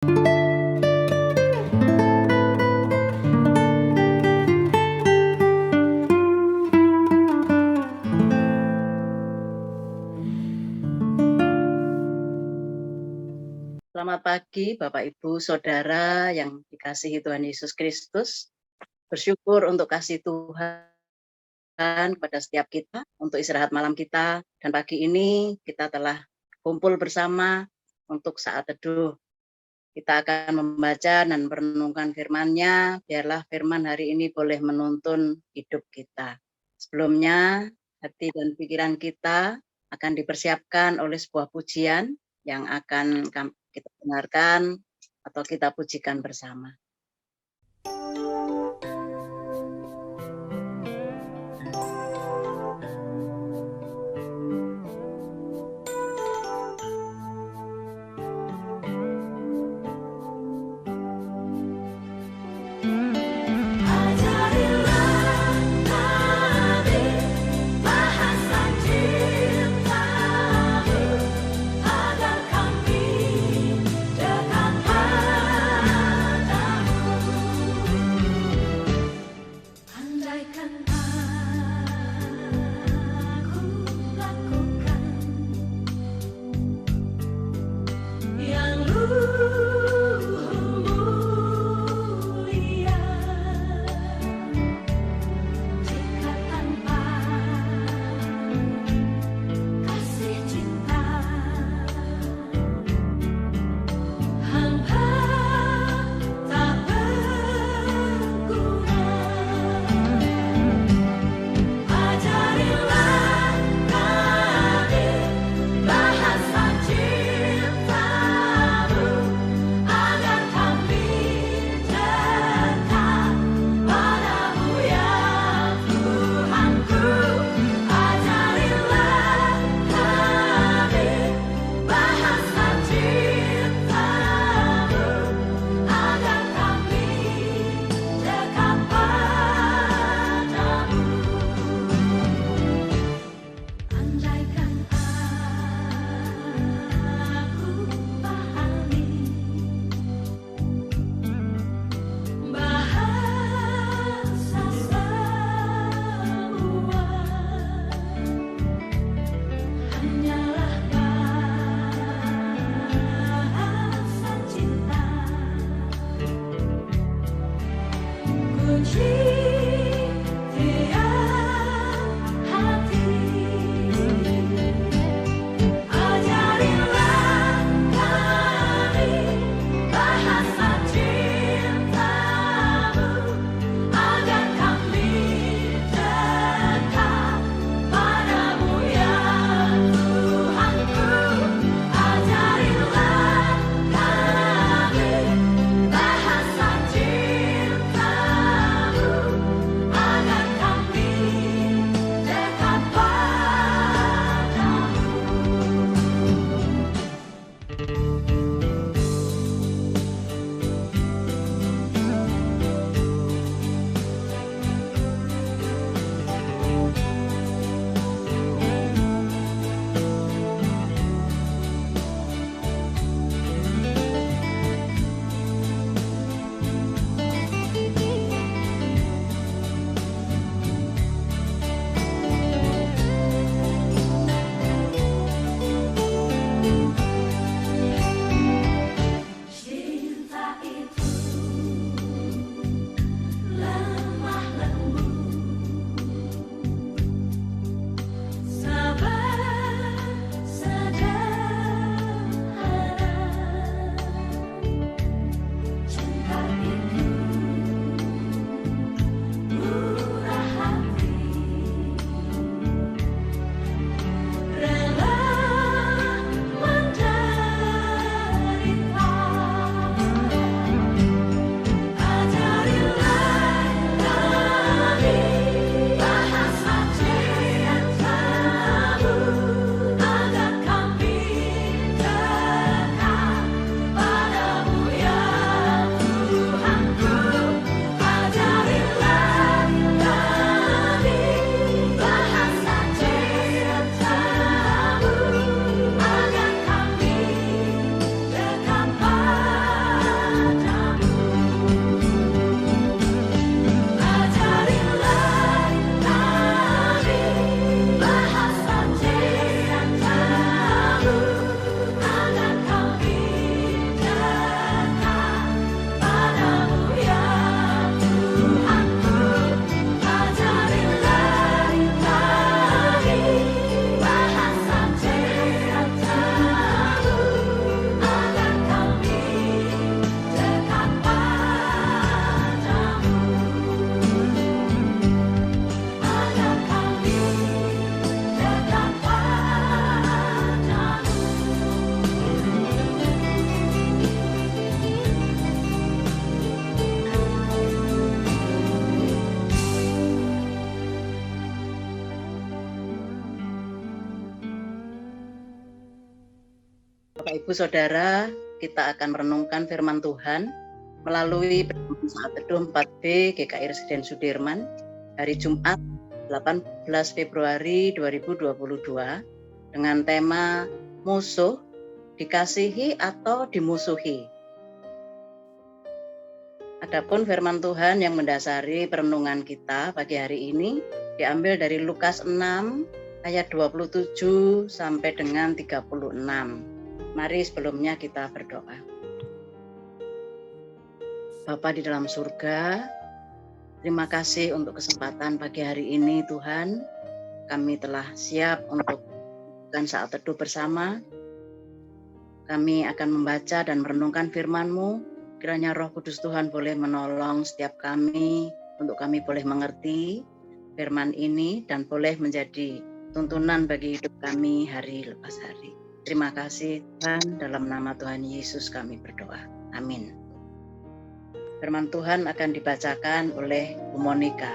Selamat pagi Bapak Ibu Saudara yang dikasihi Tuhan Yesus Kristus. Bersyukur untuk kasih Tuhan kepada setiap kita untuk istirahat malam kita, dan pagi ini kita telah kumpul bersama untuk saat teduh. Kita akan membaca dan merenungkan firman-Nya. Biarlah firman hari ini boleh menuntun hidup kita. Sebelumnya, hati dan pikiran kita akan dipersiapkan oleh sebuah pujian yang akan kita dengarkan atau kita pujikan bersama. Ibu Saudara, kita akan merenungkan firman Tuhan melalui saat teduh 4B GKI Residen Sudirman hari Jumat 18 Februari 2022 dengan tema musuh, dikasihi atau dimusuhi. Adapun firman Tuhan yang mendasari perenungan kita pagi hari ini diambil dari Lukas 6 ayat 27 sampai dengan 36. Mari sebelumnya kita berdoa. Bapa di dalam surga, terima kasih untuk kesempatan pagi hari ini Tuhan. Kami telah siap untuk melakukan saat teduh bersama. Kami akan membaca dan merenungkan firman-Mu. Kiranya Roh Kudus Tuhan boleh menolong setiap kami untuk kami boleh mengerti firman ini dan boleh menjadi tuntunan bagi hidup kami hari lepas hari. Terima kasih Tuhan, dalam nama Tuhan Yesus kami berdoa. Amin. Firman Tuhan akan dibacakan oleh Bu Monika.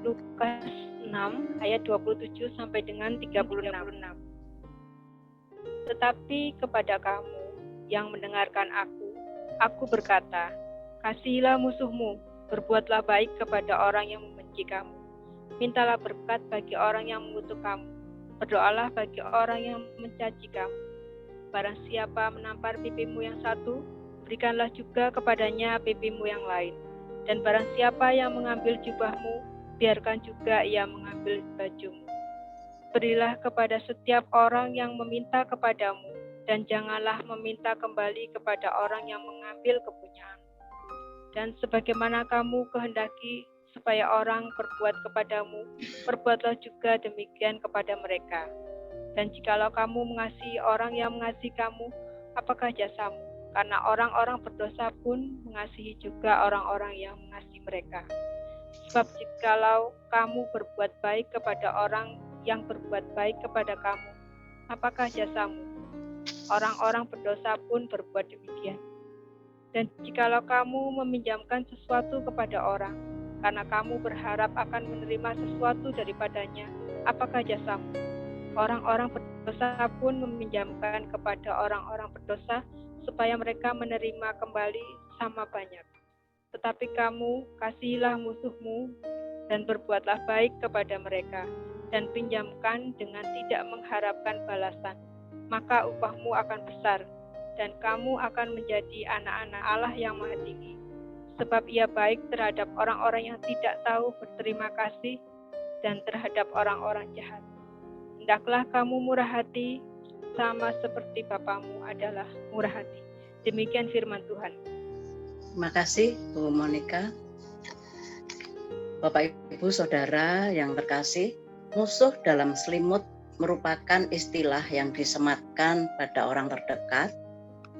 Lukas 6 ayat 27 sampai dengan 36. Tetapi kepada kamu yang mendengarkan aku berkata, kasihilah musuhmu, berbuatlah baik kepada orang yang membenci kamu. Mintalah berkat bagi orang yang mengutuk kamu. Berdoalah bagi orang yang mencaci kamu. Barang siapa menampar pipimu yang satu, berikanlah juga kepadanya pipimu yang lain. Dan barang siapa yang mengambil jubahmu, biarkan juga ia mengambil bajumu. Berilah kepada setiap orang yang meminta kepadamu, dan janganlah meminta kembali kepada orang yang mengambil kepunyaanmu. Dan sebagaimana kamu kehendaki supaya orang berbuat kepadamu, perbuatlah juga demikian kepada mereka. Dan jikalau kamu mengasihi orang yang mengasihi kamu, apakah jasamu? Karena orang-orang berdosa pun mengasihi juga orang-orang yang mengasihi mereka. Sebab jikalau kamu berbuat baik kepada orang yang berbuat baik kepada kamu, apakah jasamu? Orang-orang berdosa pun berbuat demikian. Dan jikalau kamu meminjamkan sesuatu kepada orang, karena kamu berharap akan menerima sesuatu daripadanya, apakah jasamu? Orang-orang berdosa pun meminjamkan kepada orang-orang berdosa, supaya mereka menerima kembali sama banyak. Tetapi kamu kasihilah musuhmu, dan berbuatlah baik kepada mereka, dan pinjamkan dengan tidak mengharapkan balasan. Maka upahmu akan besar, dan kamu akan menjadi anak-anak Allah yang Maha Tinggi. Sebab ia baik terhadap orang-orang yang tidak tahu berterima kasih dan terhadap orang-orang jahat. Hendaklah kamu murah hati, sama seperti Bapamu adalah murah hati. Demikian firman Tuhan. Terima kasih Bu Monika. Bapak Ibu Saudara yang terkasih, musuh dalam selimut merupakan istilah yang disematkan pada orang terdekat,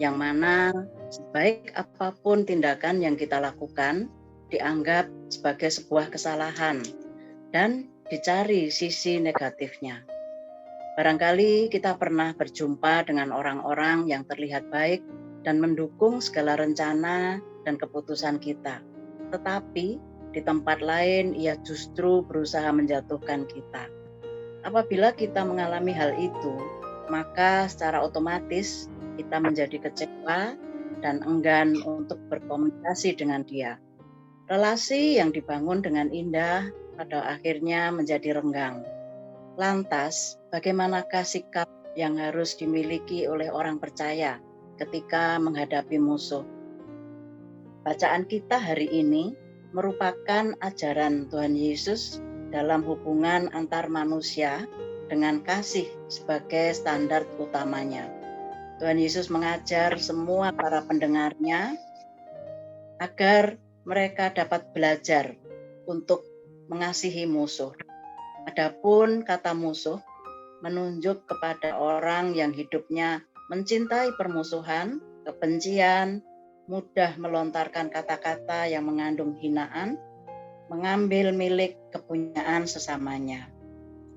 yang mana sebaik apapun tindakan yang kita lakukan dianggap sebagai sebuah kesalahan dan dicari sisi negatifnya. Barangkali kita pernah berjumpa dengan orang-orang yang terlihat baik dan mendukung segala rencana dan keputusan kita. Tetapi di tempat lain ia justru berusaha menjatuhkan kita. Apabila kita mengalami hal itu, maka secara otomatis kita menjadi kecewa dan enggan untuk berkomunikasi dengan dia. Relasi yang dibangun dengan indah pada akhirnya menjadi renggang. Lantas, bagaimanakah sikap yang harus dimiliki oleh orang percaya ketika menghadapi musuh? Bacaan kita hari ini merupakan ajaran Tuhan Yesus dalam hubungan antar manusia dengan kasih sebagai standar utamanya. Tuhan Yesus mengajar semua para pendengarnya agar mereka dapat belajar untuk mengasihi musuh. Adapun kata musuh menunjuk kepada orang yang hidupnya mencintai permusuhan, kebencian, mudah melontarkan kata-kata yang mengandung hinaan, mengambil milik kepunyaan sesamanya.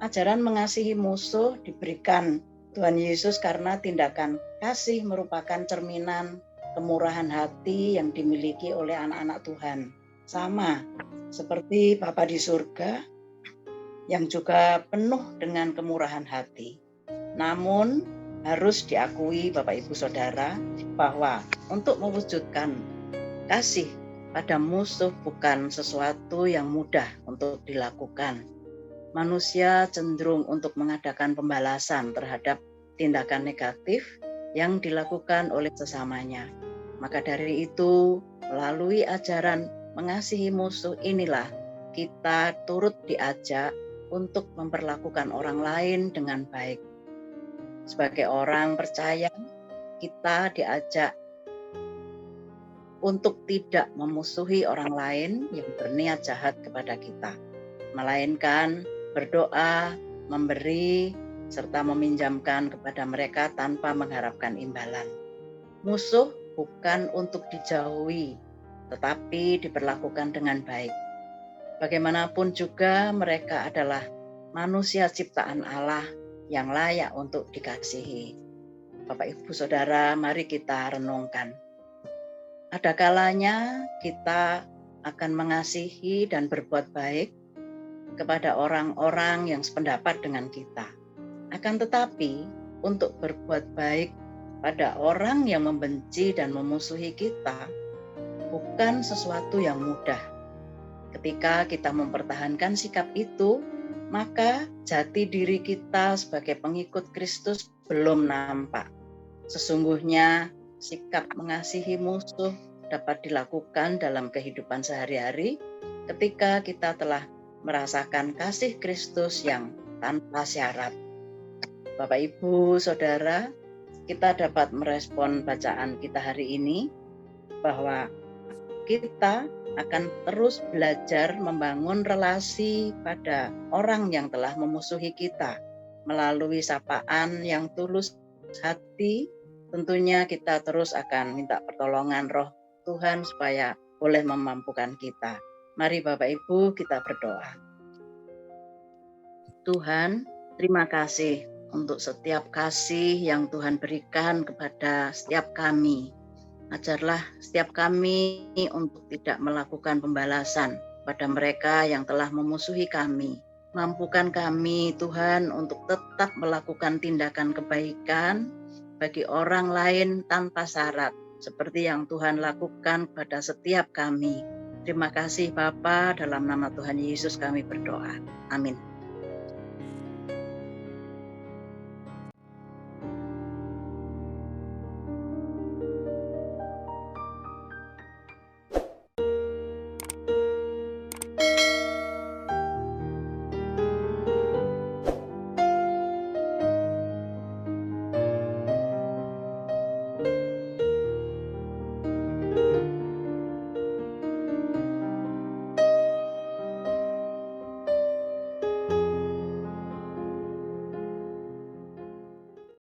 Ajaran mengasihi musuh diberikan Tuhan Yesus karena tindakan kasih merupakan cerminan kemurahan hati yang dimiliki oleh anak-anak Tuhan. Sama seperti Bapa di surga yang juga penuh dengan kemurahan hati. Namun harus diakui Bapak Ibu Saudara bahwa untuk mewujudkan kasih pada musuh bukan sesuatu yang mudah untuk dilakukan. Manusia cenderung untuk mengadakan pembalasan terhadap tindakan negatif yang dilakukan oleh sesamanya. Maka dari itu, melalui ajaran mengasihi musuh inilah kita turut diajak untuk memperlakukan orang lain dengan baik. Sebagai orang percaya, kita diajak untuk tidak memusuhi orang lain yang berniat jahat kepada kita, melainkan berdoa, memberi, serta meminjamkan kepada mereka tanpa mengharapkan imbalan. Musuh bukan untuk dijauhi, tetapi diperlakukan dengan baik. Bagaimanapun juga mereka adalah manusia ciptaan Allah yang layak untuk dikasihi. Bapak Ibu Saudara, mari kita renungkan. Ada kalanya kita akan mengasihi dan berbuat baik kepada orang-orang yang sependapat dengan kita. Akan tetapi, untuk berbuat baik pada orang yang membenci dan memusuhi kita bukan sesuatu yang mudah. Ketika kita mempertahankan sikap itu, maka jati diri kita sebagai pengikut Kristus belum nampak. Sesungguhnya sikap mengasihi musuh dapat dilakukan dalam kehidupan sehari-hari ketika kita telah merasakan kasih Kristus yang tanpa syarat. Bapak, Ibu, Saudara, kita dapat merespon bacaan kita hari ini bahwa kita akan terus belajar membangun relasi pada orang yang telah memusuhi kita melalui sapaan yang tulus hati. Tentunya kita terus akan minta pertolongan Roh Tuhan supaya boleh memampukan kita. Mari Bapak Ibu kita berdoa. Tuhan, terima kasih untuk setiap kasih yang Tuhan berikan kepada setiap kami. Ajarlah setiap kami untuk tidak melakukan pembalasan pada mereka yang telah memusuhi kami. Mampukan kami Tuhan untuk tetap melakukan tindakan kebaikan bagi orang lain tanpa syarat, seperti yang Tuhan lakukan pada setiap kami. Terima kasih Bapa, dalam nama Tuhan Yesus kami berdoa. Amin.